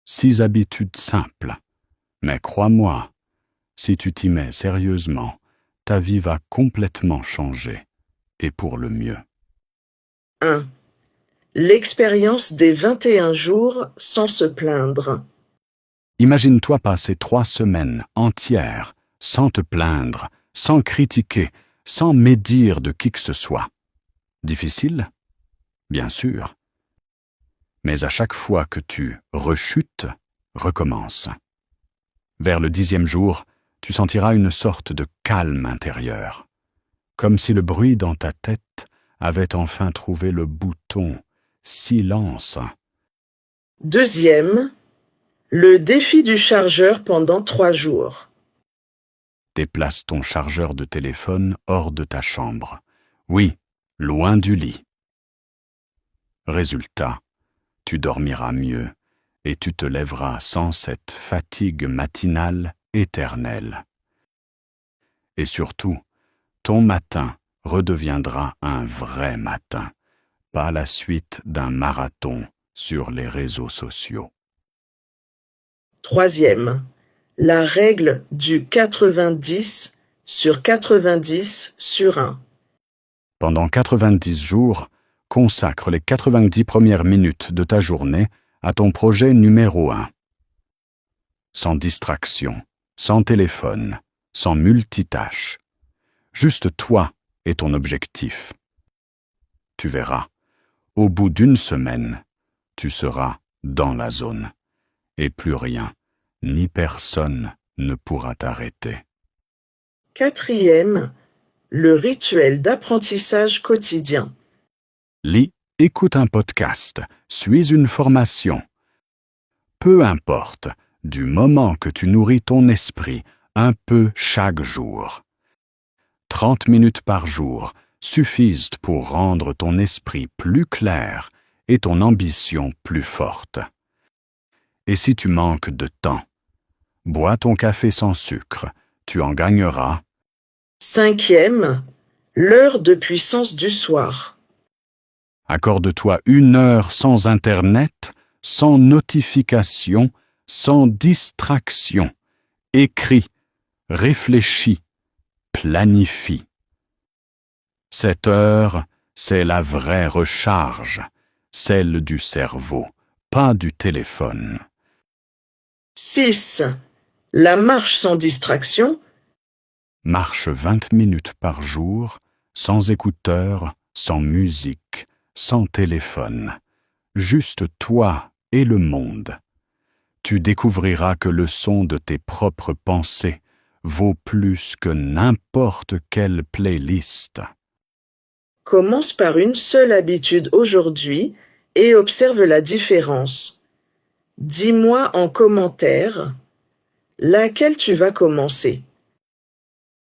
6 habitudes simples. Mais crois-moi, si tu t'y mets sérieusement, ta vie va complètement changer, et pour le mieux. 1. L'expérience des 21 jours sans se plaindre. Imagine-toi passer 3 semaines entières, sans te plaindre, sans critiquer, sans médire de qui que ce soit. Difficile? Bien sûr. Mais à chaque fois que tu rechutes, recommence. Vers le 10e jour, tu sentiras une sorte de calme intérieur, comme si le bruit dans ta tête avait enfin trouvé le bouton silence. 2. Le défi du chargeur pendant 3 jours. Déplace ton chargeur de téléphone hors de ta chambre. Oui, loin du lit. Résultat, tu dormiras mieux et tu te lèveras sans cette fatigue matinale éternelle. Et surtout, ton matin redeviendra un vrai matin, pas la suite d'un marathon sur les réseaux sociaux. 3. La règle du 90 sur 90 sur 1. Pendant 90 jours, consacre les 90 premières minutes de ta journée à ton projet numéro 1. Sans distraction, sans téléphone, sans multitâche. Juste toi et ton objectif. Tu verras, au bout d'une semaine, tu seras dans la zone. Et plus rien, ni personne ne pourra t'arrêter. 4. Le rituel d'apprentissage quotidien. Lis, écoute un podcast, suis une formation. Peu importe, du moment que tu nourris ton esprit un peu chaque jour. 30 minutes par jour suffisent pour rendre ton esprit plus clair et ton ambition plus forte. Et si tu manques de temps, bois ton café sans sucre, tu en gagneras. 5. L'heure de puissance du soir. Accorde-toi 1 heure sans Internet, sans notification, sans distraction. Écris, réfléchis, planifie. Cette heure, c'est la vraie recharge, celle du cerveau, pas du téléphone. 6. La marche sans distraction. Marche 20 minutes par jour, sans écouteurs, sans musique, sans téléphone. Juste toi et le monde. Tu découvriras que le son de tes propres pensées vaut plus que n'importe quelle playlist. Commence par une seule habitude aujourd'hui et observe la différence. Dis-moi en commentaire laquelle tu vas commencer.